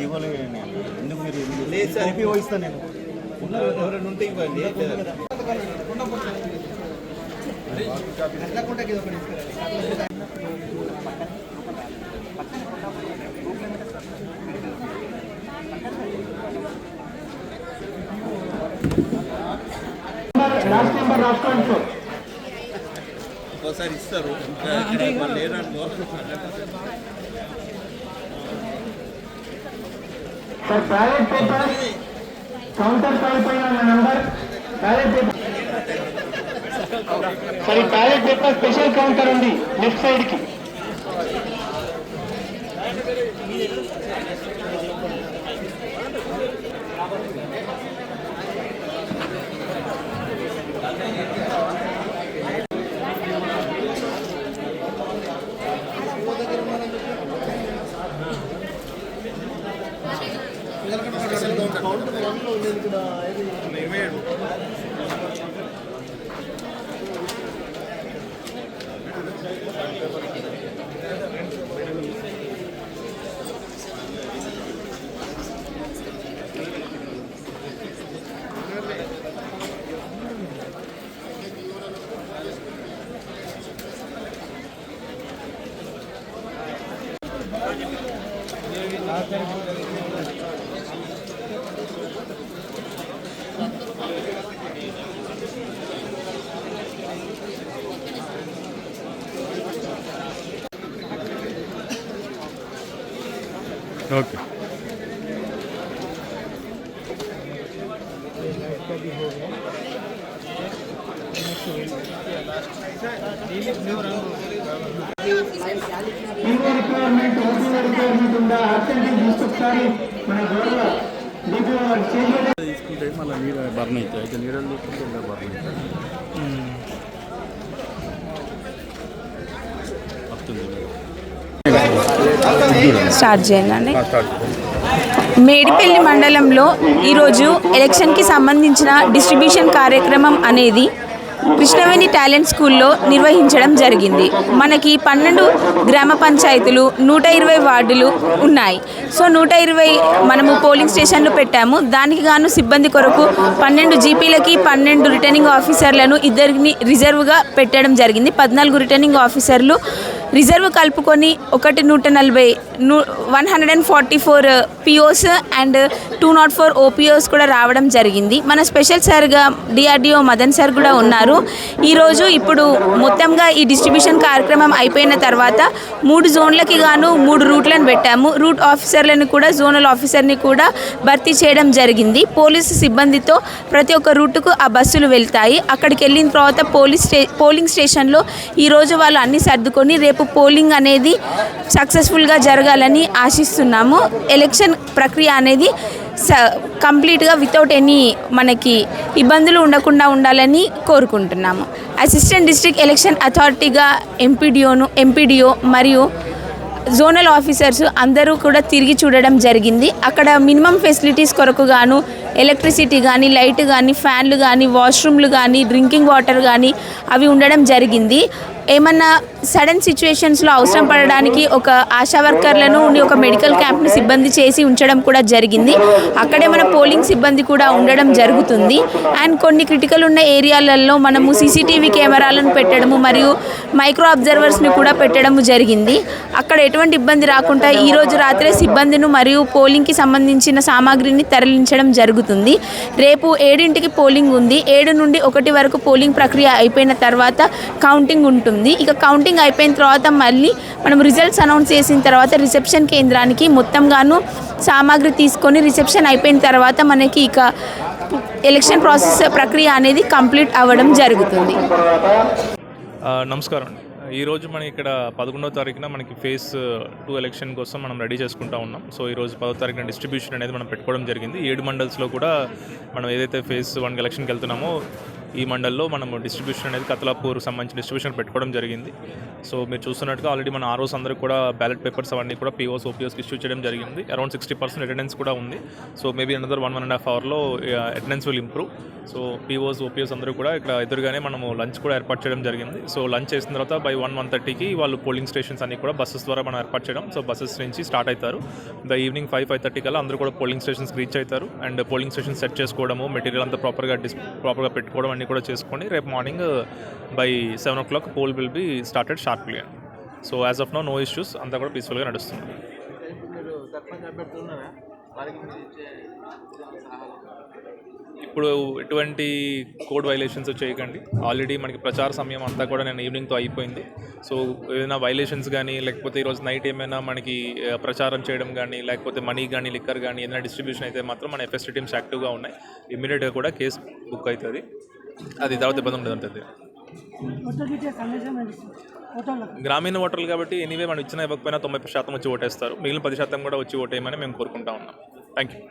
ఇవ్వాలి ఎందుకు మీరు కాపీ వహిస్తాను నేను ఎవరైనా ఉంటే ఇవ్వండి. ఒక్కోసారి ఇస్తారు లేదనుకో. సార్ ప్రైవేట్ పేపర్ కౌంటర్ పైన నంబర్ ప్రైవేట్ పేపర్ సార్, ఈ ప్రైవేట్ పేపర్ స్పెషల్ కౌంటర్ ఉంది లెఫ్ట్ సైడ్ కి. ओके రిక్వైర్మెంట్ ఉందా అబ్సెంట్ తీసుకొకసారి మన గౌరవ తీసుకుంటే మళ్ళీ నీరు బర్న్ అవుతాయి. అయితే నీళ్ళు తీసుకుంటే బర్న్ అవుతాయి. స్టార్ట్ చేయండి. మేడిపల్లి మండలంలో ఈరోజు ఎలక్షన్కి సంబంధించిన డిస్ట్రిబ్యూషన్ కార్యక్రమం అనేది కృష్ణవేణి టాలెంట్ స్కూల్లో నిర్వహించడం జరిగింది. మనకి 12 గ్రామ పంచాయతీలు 120 వార్డులు ఉన్నాయి. సో 120 మనము పోలింగ్ స్టేషన్లు పెట్టాము. దానికి గాను సిబ్బంది కొరకు 12 జీపీలకి 12 రిటర్నింగ్ ఆఫీసర్లను ఇద్దరిని రిజర్వ్గా పెట్టడం జరిగింది. 14 రిటర్నింగ్ ఆఫీసర్లు రిజర్వ్ కలుపుకొని 144 పిఓస్ అండ్ 204 ఓపీఓస్ కూడా రావడం జరిగింది. మన స్పెషల్ సార్గా డిఆర్డిఓ మదన్ సార్ కూడా ఉన్నారు. ఈరోజు ఇప్పుడు మొత్తంగా ఈ డిస్ట్రిబ్యూషన్ కార్యక్రమం అయిపోయిన తర్వాత 3 జోన్లకి గాను 3 రూట్లను పెట్టాము. రూట్ ఆఫీసర్లను కూడా జోనల్ ఆఫీసర్ని కూడా భర్తీ చేయడం జరిగింది. పోలీసు సిబ్బందితో ప్రతి ఒక్క రూటుకు ఆ బస్సులు వెళ్తాయి. అక్కడికి వెళ్ళిన తర్వాత పోలింగ్ స్టేషన్లో ఈరోజు వాళ్ళు అన్ని సర్దుకొని రేపు పోలింగ్ అనేది సక్సెస్ఫుల్గా జరగాలని ఆశిస్తున్నాము. ఎలక్షన్ ప్రక్రియ అనేది కంప్లీట్గా వితౌట్ ఎనీ మనకి ఇబ్బందులు ఉండకుండా ఉండాలని కోరుకుంటున్నాము. అసిస్టెంట్ డిస్ట్రిక్ట్ ఎలక్షన్ అథారిటీగా ఎంపీడీఓ మరియు జోనల్ ఆఫీసర్స్ అందరూ కూడా తిరిగి చూడడం జరిగింది. అక్కడ మినిమం ఫెసిలిటీస్ కొరకు గాను ఎలక్ట్రిసిటీ కానీ, లైట్ కానీ, ఫ్యాన్లు కానీ, వాష్రూమ్లు కానీ, డ్రింకింగ్ వాటర్ కానీ అవి ఉండడం జరిగింది. ఏమన్నా సడన్ సిచ్యువేషన్స్లో అవసరం పడడానికి ఒక ఆశా వర్కర్లను ఒక మెడికల్ క్యాంప్ని సిబ్బంది చేసి ఉంచడం కూడా జరిగింది. అక్కడే మన పోలింగ్ సిబ్బంది కూడా ఉండడం జరుగుతుంది. అండ్ కొన్ని క్రిటికల్ ఉన్న ఏరియాలలో మనము సీసీటీవీ కెమెరాలను పెట్టడము మరియు మైక్రో అబ్జర్వర్స్ని కూడా పెట్టడము జరిగింది. అక్కడ ఎటువంటి ఇబ్బంది రాకుండా ఈరోజు రాత్రే సిబ్బందిని మరియు పోలింగ్కి సంబంధించిన సామాగ్రిని తరలించడం జరుగుతుంది. రేపు 7ంటికి పోలింగ్ ఉంది. 7 నుండి 1 వరకు పోలింగ్ ప్రక్రియ అయిపోయిన తర్వాత కౌంటింగ్ ఉంటుంది. ఇక కౌంటింగ్ అయిపోయిన తర్వాత మళ్ళీ మనం రిజల్ట్స్ అనౌన్స్ చేసిన తర్వాత రిసెప్షన్ కేంద్రానికి మొత్తంగాను సామాగ్రి తీసుకొని రిసెప్షన్ అయిపోయిన తర్వాత మనకి ఇక ఎలక్షన్ ప్రాసెస్ ప్రక్రియ అనేది కంప్లీట్ అవ్వడం జరుగుతుంది. నమస్కారం అండి. ఈరోజు మనం ఇక్కడ 11వ తారీఖున మనకి ఫేజ్ 2 ఎలక్షన్ కోసం మనం రెడీ చేసుకుంటూ ఉన్నాం. సో ఈరోజు 10వ తారీఖున డిస్ట్రిబ్యూషన్ అనేది మనం పెట్టుకోవడం జరిగింది. 7 మండల్స్లో కూడా మనం ఏదైతే ఫేజ్ 1 ఎలక్షన్కి వెళ్తున్నామో ఈ మండల్లో మనం డిస్ట్రిబ్యూషన్ అనేది కతలాపూర్ సంబంధించిన డిస్ట్రిబ్యూషన్ పెట్టుకోవడం జరిగింది. సో మీరు చూస్తున్నట్టుగా ఆల్రెడీ మన ఆర్ఓస్ అందరూ కూడా బ్యాలెట్ పేపర్స్ అవన్నీ కూడా పిఓస్ ఓపీఓస్కి ఇష్యూ చేయడం జరిగింది. అరౌండ్ 60% అటెండెన్స్ కూడా ఉంది. సో మేబీ అనదర్ 1.5 అవర్లో attendance will improve. So POs OPOs అందరూ కూడా ఇక్కడ ఎదురుగానే మనము లంచ్ కూడా ఏర్పాటు చేయడం జరిగింది. సో లంచ్ చేసిన తర్వాత బై 1:30కి వాళ్ళు పోలింగ్ స్టేషన్స్ అన్ని కూడా బస్సెస్ ద్వారా మనం ఏర్పాటు చేయడం. సో బస్సెస్ నుంచి స్టార్ట్ అవుతారు. ఈవినింగ్ 5:30 కల్లా అందరూ కూడా పోలింగ్ స్టేషన్స్కి రీచ్ అవుతారు. అండ్ పోలింగ్ స్టేషన్ సెట్ చేసుకోవడము, మెటీరియల్ అంతా ప్రాపర్గా పెట్టుకోవడం అన్నీ కూడా చేసుకొని రేపు morning by 7 o'clock poll will be started sharply. So as of no no issues, అంతా కూడా పీస్ఫుల్గా నడుస్తుంది. ఇప్పుడు ఎటువంటి కోడ్ వైలేషన్స్ చేయకండి. ఆల్రెడీ మనకి ప్రచార సమయం అంతా కూడా నేను ఈవినింగ్తో అయిపోయింది. సో ఏదైనా వైలేషన్స్ కానీ లేకపోతే ఈరోజు నైట్ ఏమైనా మనకి ప్రచారం చేయడం కానీ లేకపోతే మనీ కానీ లిక్కర్ కానీ ఏదైనా డిస్ట్రిబ్యూషన్ అయితే మాత్రం మన ఎఫ్ఎస్టీ టీమ్స్ యాక్టివ్గా ఉన్నాయి. ఇమ్మీడియట్గా కూడా కేసు బుక్ అవుతుంది. అది తర్వాత ఇబ్బంది ఉండదు అంటుంది. గ్రామీణ ఓటర్లు కాబట్టి ఎనీవే మనం ఇచ్చినా ఇవ్వకపోయినా 90% వచ్చి ఓటేస్తారు. మిగిలిన 10% కూడా వచ్చి ఓటేయమని మేము కోరుకుంటా ఉన్నాం. Thank you.